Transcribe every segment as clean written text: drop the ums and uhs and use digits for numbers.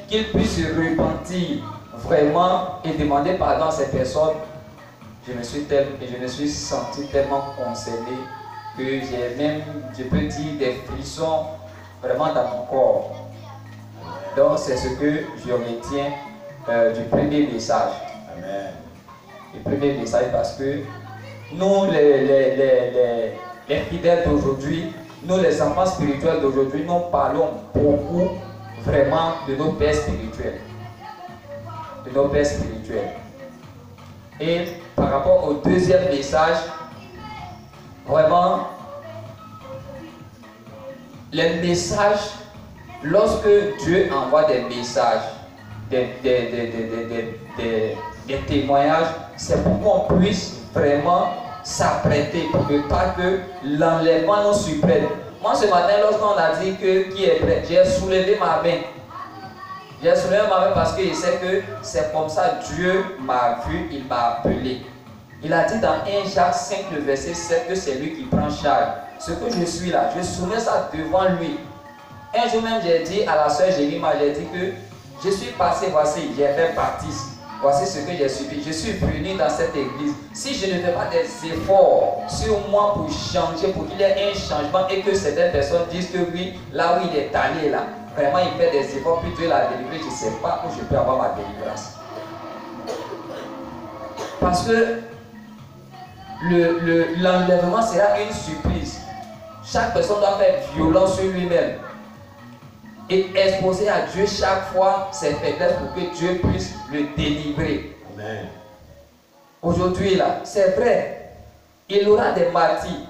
qu'il puisse se repentir vraiment et demander pardon à ces personnes. Je me suis senti tellement concerné que j'ai même, je peux dire, des frissons vraiment dans mon corps. Donc c'est ce que je retiens du premier message. Amen. Le premier message, parce que nous les fidèles d'aujourd'hui, nous les enfants spirituels d'aujourd'hui, nous parlons beaucoup vraiment de nos pères spirituels. De nos pères spirituels. Et par rapport au deuxième message, vraiment, les messages, lorsque Dieu envoie des messages, des témoignages, c'est pour qu'on puisse vraiment s'apprêter pour que pas que l'enlèvement nous surprenne. Moi ce matin, lorsqu'on a dit que qui est prêt, j'ai soulevé ma main. J'ai soulevé ma main parce que je sais que c'est comme ça Dieu m'a vu, il m'a appelé. Il a dit dans 1 Jacques 5, le verset 7, que c'est lui qui prend charge. Ce que je suis là, je soumets ça devant lui. Un jour même, j'ai dit à la soeur Jérima, j'ai dit que je suis passé, voici, j'ai fait baptiste. Voici ce que j'ai subi. Je suis venu dans cette église. Si je ne fais pas des efforts sur moi pour changer, pour qu'il y ait un changement et que certaines personnes disent que oui, là où il est allé, là, vraiment il fait des efforts, puis Dieu l'a délivré, je ne sais pas où je peux avoir ma délivrance. Parce que l'enlèvement sera une surprise. Chaque personne doit faire violence sur lui-même et exposer à Dieu chaque fois ses faiblesses pour que Dieu puisse le délivrer. Amen. Aujourd'hui, là, c'est vrai, il aura des martyrs.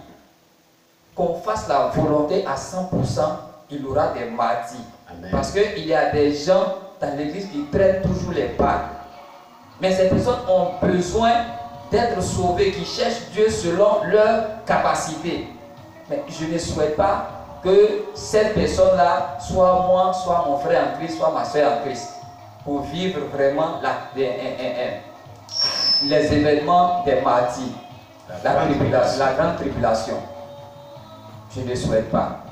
Qu'on fasse la volonté à 100%, il aura des martyrs. Amen. Parce qu'il y a des gens dans l'église qui traînent toujours les balles. Mais ces personnes ont besoin d'être sauvées, qui cherchent Dieu selon leur capacité. Mais je ne souhaite pas que cette personne-là soit moi, soit mon frère en Christ, soit ma soeur en Christ, pour vivre vraiment les événements des martyrs, la grande tribulation. Je ne souhaite pas.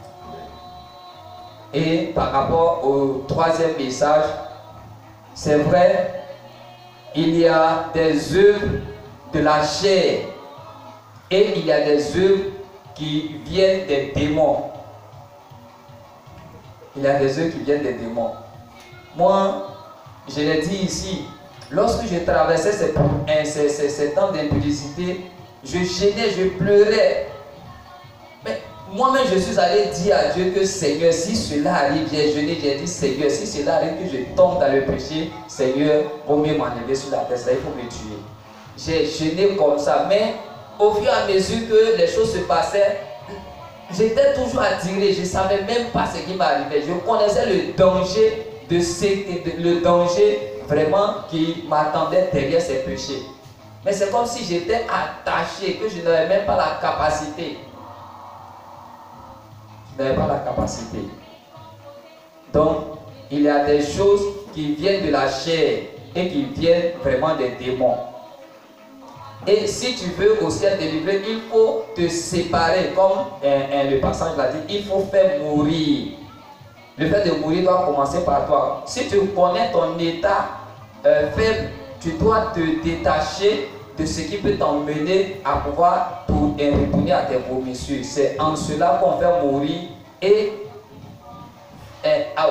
Et par rapport au troisième message, c'est vrai, il y a des œuvres de la chair et il y a des œuvres qui viennent des démons. Il y a des œuvres qui viennent des démons. Moi, je l'ai dit ici, lorsque je traversais ces temps d'impudicité, je gênais, je pleurais. Mais moi-même, je suis allé dire à Dieu que Seigneur, si cela arrive, j'ai jeûné, j'ai dit Seigneur, si cela arrive, que je tombe dans le péché, Seigneur, vaut mieux m'enlever sur la terre, il faut me tuer. J'ai jeûné comme ça, mais au fur et à mesure que les choses se passaient, j'étais toujours attiré, je ne savais même pas ce qui m'arrivait. Je connaissais le danger le danger vraiment qui m'attendait derrière ces péchés. Mais c'est comme si j'étais attaché, que je n'avais même pas la capacité. Je n'avais pas la capacité. Donc, il y a des choses qui viennent de la chair et qui viennent vraiment des démons. Et si tu veux aussi être délivré, il faut te séparer, comme le passage l'a dit, il faut faire mourir. Le fait de mourir doit commencer par toi. Si tu connais ton état faible, tu dois te détacher de ce qui peut t'emmener à pouvoir retourner à tes vomissures. C'est en cela qu'on fait mourir et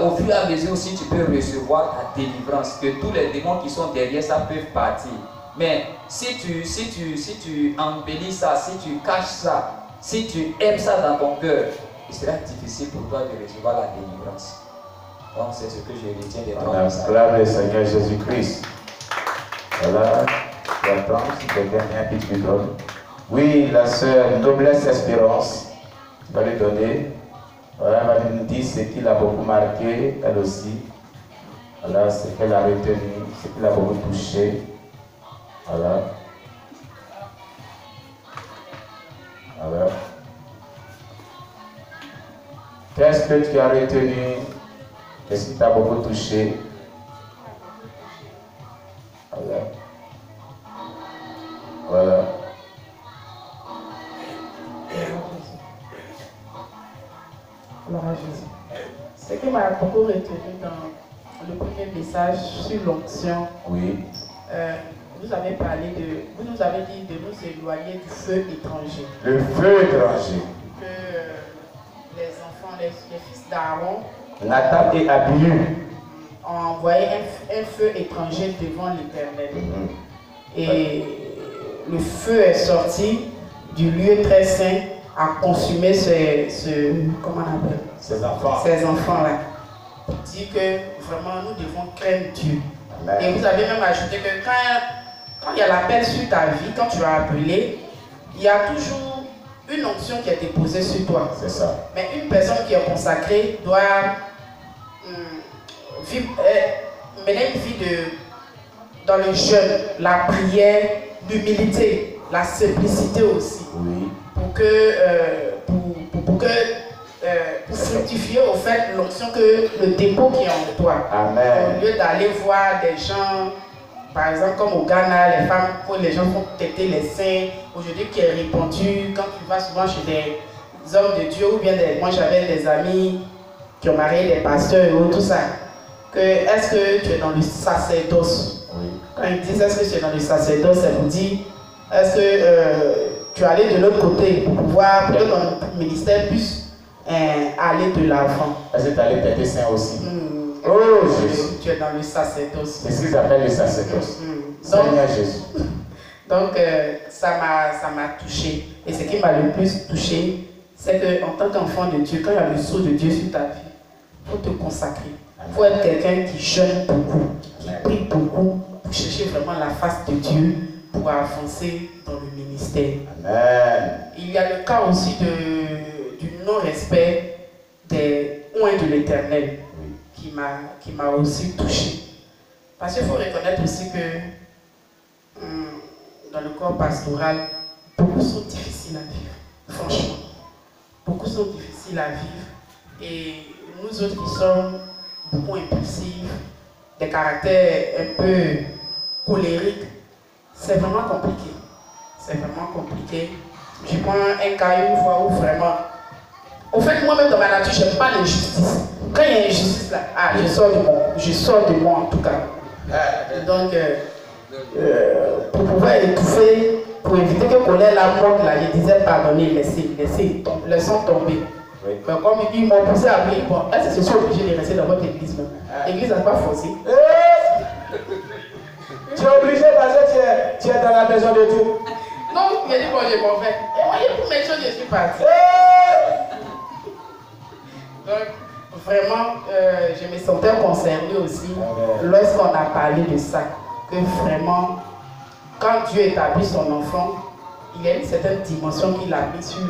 au fur et à mesure aussi tu peux recevoir ta délivrance, que tous les démons qui sont derrière ça peuvent partir. Mais si tu embellis ça, si tu caches ça, si tu aimes ça dans ton cœur, il sera difficile pour toi de recevoir la délivrance. Donc c'est ce que je retiens de toi. On acclame le Seigneur Jésus-Christ. Voilà, j'attends si quelqu'un a un petit micro. Oui, la sœur Noblesse Espérance va lui donner. Voilà, elle va nous dire ce qui l'a beaucoup marqué, elle aussi. Voilà, ce qu'elle a retenu, ce qui l'a beaucoup touché. Voilà. Voilà. Qu'est-ce que tu as retenu? Qu'est-ce qui t'a beaucoup touché? Voilà. Voilà. Gloire à Jésus. Ce qui m'a beaucoup retenu dans le premier message sur l'onction. Oui. Vous avez parlé de, vous nous avez dit de nous éloigner du feu étranger. Le feu étranger. Que les enfants, les fils d'Aaron, Nathan et Abihu ont envoyé un feu étranger devant l'Éternel. Et le feu est sorti du lieu très saint à consumer comment on appelle ces enfants-là. Pour dire que vraiment nous devons craindre Dieu. Amen. Et vous avez même ajouté que quand il y a l'appel sur ta vie, quand tu as appelé, il y a toujours une onction qui a été posée sur toi. C'est ça. Mais une personne qui est consacrée doit mener une vie dans le jeûne, la prière, l'humilité, la simplicité aussi. Oui. Pour fructifier au fait l'onction que le dépôt qui est en toi. Amen. Au lieu d'aller voir des gens, par exemple comme au Ghana, les femmes, où les gens font têter les seins, aujourd'hui qui est répandu, quand tu vas souvent chez des hommes de Dieu, ou bien moi j'avais des amis qui ont marié des pasteurs et tout ça, que est-ce que tu es dans le sacerdoce? Oui. Quand ils disent est-ce que tu es dans le sacerdoce, ça vous dit est-ce que tu es allé de l'autre côté pour pouvoir, pour que ton ministère puisse aller de l'avant. Est-ce que tu es allé têter seins aussi? Oh Jésus. Tu es dans le sacerdoce. C'est ce qu'ils appellent le sacerdoce. Seigneur Jésus. Donc ça m'a touché. Et ce qui m'a le plus touché, c'est qu'en tant qu'enfant de Dieu, quand il y a le sceau de Dieu sur ta vie, il faut te consacrer. Il faut être quelqu'un qui jeûne beaucoup, qui prie beaucoup, pour chercher vraiment la face de Dieu, pour avancer dans le ministère. Amen. Il y a le cas aussi du non-respect des oints de l'Éternel qui m'a aussi touché. Parce qu'il faut reconnaître aussi que dans le corps pastoral, beaucoup sont difficiles à vivre, franchement. Beaucoup sont difficiles à vivre. Et nous autres qui sommes beaucoup impulsifs, des caractères un peu colériques, c'est vraiment compliqué. C'est vraiment compliqué. Je prends un cas une fois où vraiment... Au fait, moi-même dans ma nature, je n'aime pas l'injustice. Quand il y a injustice là, je sors de moi en tout cas. Donc, pour pouvoir étouffer, pour éviter que colère la monte là, je disais pardonner, laissons tomber. Oui. Mais comme ils m'ont poussé à prier, bon, est-ce que je suis obligé de rester dans votre église même? L'église n'a pas forcé. Tu es obligé parce que tu es dans la maison de Dieu. Non, il a dit bon, je m'en vais. Et moi, pour mes choses, je suis parti. Donc, vraiment, je me sentais concernée aussi lorsqu'on a parlé de ça. Que vraiment, quand Dieu établit son enfant, il y a une certaine dimension qu'il a mis sur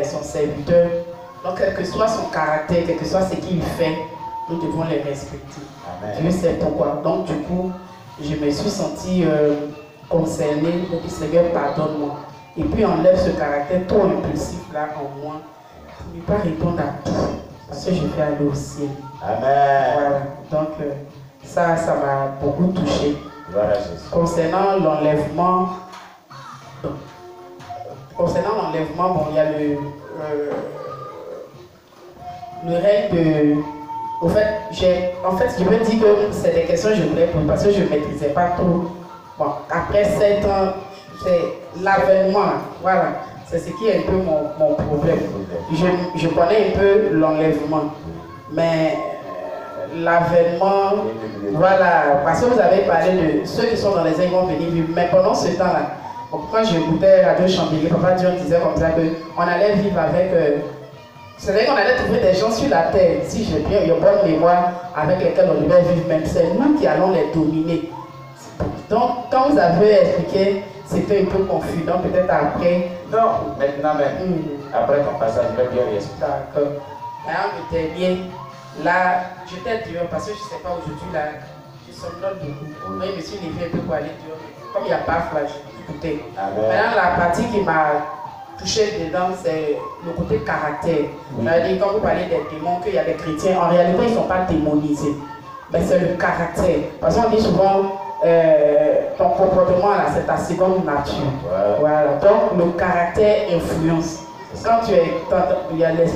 son serviteur. Donc, quel que soit son caractère, quel que soit ce qu'il fait, nous devons les respecter. Amen. Dieu sait pourquoi. Donc, du coup, je me suis sentie concernée. Je dis, Seigneur, pardonne-moi. Et puis, enlève ce caractère trop impulsif là en moi. Je ne peux pas répondre à tout. Parce que je vais aller au ciel. Amen. Voilà. Donc, ça m'a beaucoup touché. Voilà, Jésus. Concernant l'enlèvement, bon, il y a le règne de... En fait, je me dis que c'est des questions que je voulais poser parce que je ne maîtrisais pas trop. Bon, après 7 ans, c'est l'avènement. Voilà. C'est ce qui est un peu mon problème. Je connais un peu l'enlèvement. Mais l'avènement, voilà. Parce que vous avez parlé de ceux qui sont dans les airs vont venir vivre. Mais pendant ce temps-là, quand j'écoutais Radio Chambéry, Papa Dieu disait comme ça qu'on allait vivre avec... c'est vrai qu'on allait trouver des gens sur la terre, si j'ai bien une bonne mémoire, avec lesquels on devait vivre, même c'est nous qui allons les dominer. Donc, quand vous avez expliqué, c'était un peu confus, donc peut-être après... Non, maintenant même. Après ton passage, je vais bien réexpliquer. D'accord. Là, on était bien. Là, j'étais dehors, parce que je ne sais pas, aujourd'hui, là, je somnole beaucoup. Moi, je me suis levé un peu pour aller dehors. Comme il n'y a pas flash, j'écoutais. Maintenant, la partie qui m'a touché dedans, c'est le côté caractère. C'est-à-dire, quand vous parlez des démons, qu'il y a des chrétiens, en réalité, ils ne sont pas démonisés. Mais c'est le caractère. Parce qu'on dit souvent, ton comportement, là, c'est ta seconde nature. Voilà. Donc, le caractère influence. Quand tu es, il y a le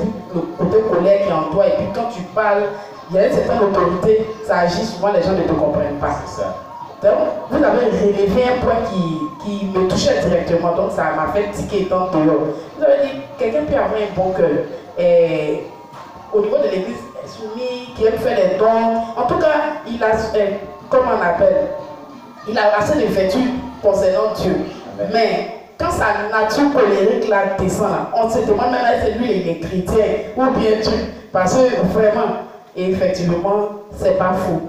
côté colère qui est en toi, et puis quand tu parles il y a une certaine autorité, ça agit, souvent les gens ne te comprennent pas. C'est ça. Donc, vous avez relevé un point qui me touchait directement, donc ça m'a fait tiquer étant dehors. Vous avez dit, quelqu'un peut avoir un bon cœur. Et au niveau de l'église soumis, qui aime faire des dons, en tout cas, il a, comment on appelle, il a assez de vertus concernant Dieu. Amen. Mais quand sa nature colérique là descend là, on se demande même si lui il est chrétien ou bien Dieu. Parce que vraiment, effectivement, c'est pas faux.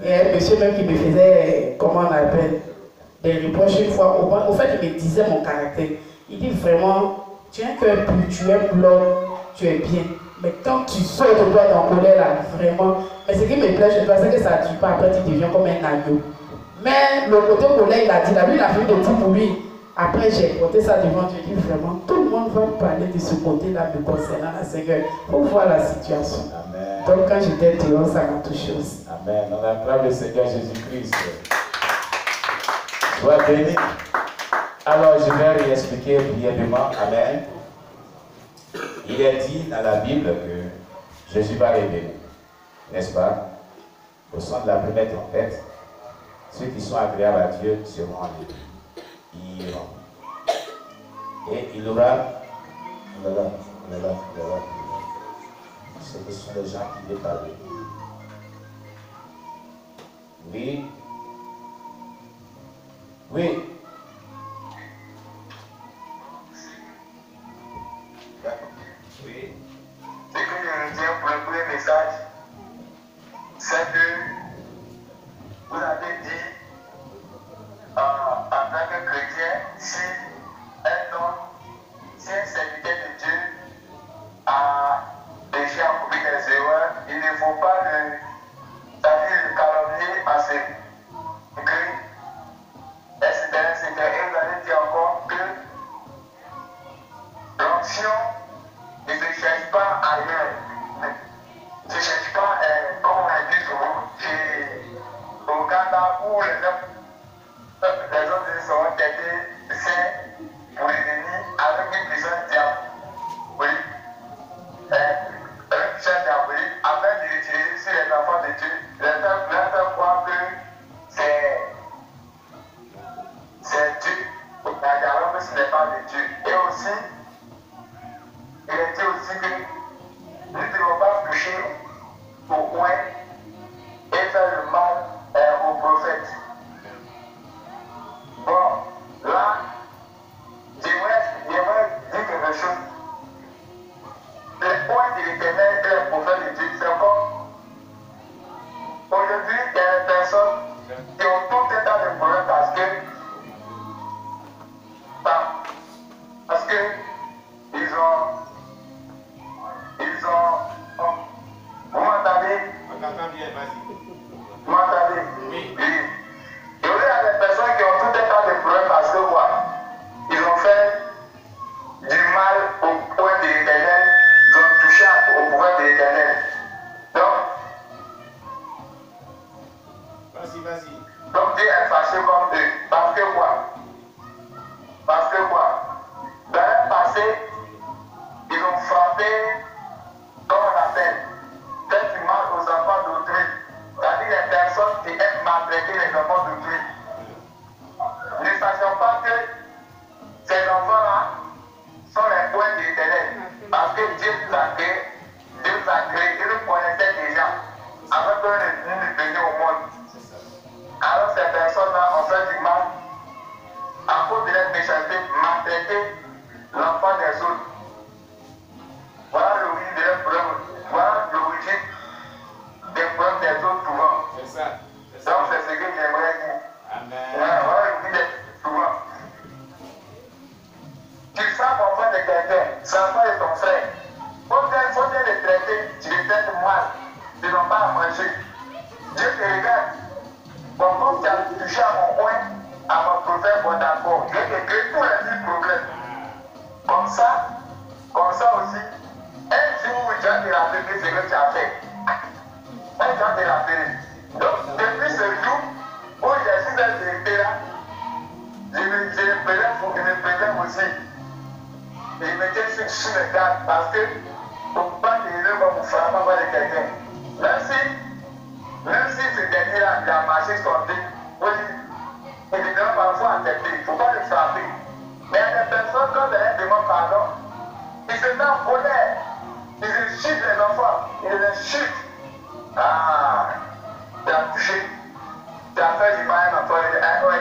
Il y a un monsieur même qui me faisait, comment on appelle, des reproches une fois. Au fait, il me disait mon caractère. Il dit vraiment, tu es un cœur pur, tu es blanc, tu es bien. Mais quand tu sors de toi dans colère là, vraiment, mais ce qui me plaît chez toi, c'est que ça ne tue pas, après tu deviens comme un agneau. Mais le côté colère, il a dit, là, lui, il a fait des trucs pour lui. Après, j'ai porté ça devant Dieu, je dis vraiment, tout le monde va parler de ce côté-là me concernant la Seigneur. Pour voir la situation. Amen. Donc, quand j'étais dehors, ça m'a touché aussi. Amen. On acclame le Seigneur Jésus-Christ. Sois béni. Alors, je vais réexpliquer brièvement. Amen. Il est dit dans la Bible que Jésus va révéler, n'est-ce pas, au son de la première trompette, ceux qui sont agréables à Dieu seront enlevés. Ils iront. Et il aura, ce sont les gens qui veulent parler. Oui. Oui. Oui. Ce que je retiens pour le premier message, c'est que vous avez dit en tant que chrétien, si un homme, si un serviteur de Dieu a péché, a commis des erreurs, il ne faut pas le calomnier en ses cris. Et vous avez dit encore que l'onction ne se cherche pas ailleurs. Ne se cherche pas, comme on a dit souvent, au Canada où les autres seront traités saints pour les ennemis avec une puissance diabolique. Une puissance diabolique afin de l'utiliser sur les enfants de Dieu, leur faire croire que c'est Dieu, alors que ce n'est pas de Dieu. Et aussi, il est dit aussi que nous ne devons pas toucher au coin et faire le mal aux prophètes. Bon, là, j'aimerais dire quelque chose. Les points de l'Éternel et les prophètes de Dieu, c'est comme aujourd'hui, il y a des personnes qui ont tout un tas de problèmes parce que ils ont vous m'entendez? On t'entend bien, vas-y. Vous m'entendez? Oui. Oui. Et il y a des personnes qui ont tout un tas de problèmes parce que quoi? Ils ont fait du mal au point de l'Éternel, ils ont touché au pouvoir de l'Éternel. Donc, vas-y. Donc Dieu est fâché contre eux. Parce que quoi? Parce que quoi? Dans le passé, ils ont frappé, comme on appelle, fait du mal aux enfants d'autrui. C'est-à-dire les personnes qui aiment maltraiter les enfants d'autrui. Ne sachant pas que ces enfants-là sont les points de l'Éternel. Parce que Dieu nous a créés, Dieu nous connaissait déjà avant que nous ne venions au monde. Alors ces personnes-là ont fait du mal à cause de leur méchanceté, maltraiter l'enfant des autres. Voilà l'origine de leurs problèmes. Voilà l'origine des problèmes des autres souvent. C'est ça. Donc c'est ce que j'aimerais dire. Amen. Voilà l'origine des souvent. Tu sens qu'on fait de quelqu'un, c'est l'enfant de ton frère. Faut bien le traiter, tu le traites mal. Tu n'as pas à manger. Dieu te regarde. Bon, comme tu as touché à mon coin, à mon prophète, bon d'accord, je te crée tous les 10 problèmes. Comme ça aussi, un jour où Dieu te rappelle ce que tu as fait. Un jour te rappelle. Donc, depuis ce jour où je suis dans ce là, je me préserve aussi. Et je me tiens sur le garde parce que, pour ne pas que les gens vont vous frapper avec quelqu'un. Même si ce dernier-là, il a marché son dé. Oui, il est parfois accepté, il ne faut pas le frapper. Mais il y a des personnes, quand elles demandent pardon, ils se mettent en colère. Ils insultent les enfants, ils les insultent. Ah, tu as touché, tu as fait du mal à un enfant, il dit, ah ouais,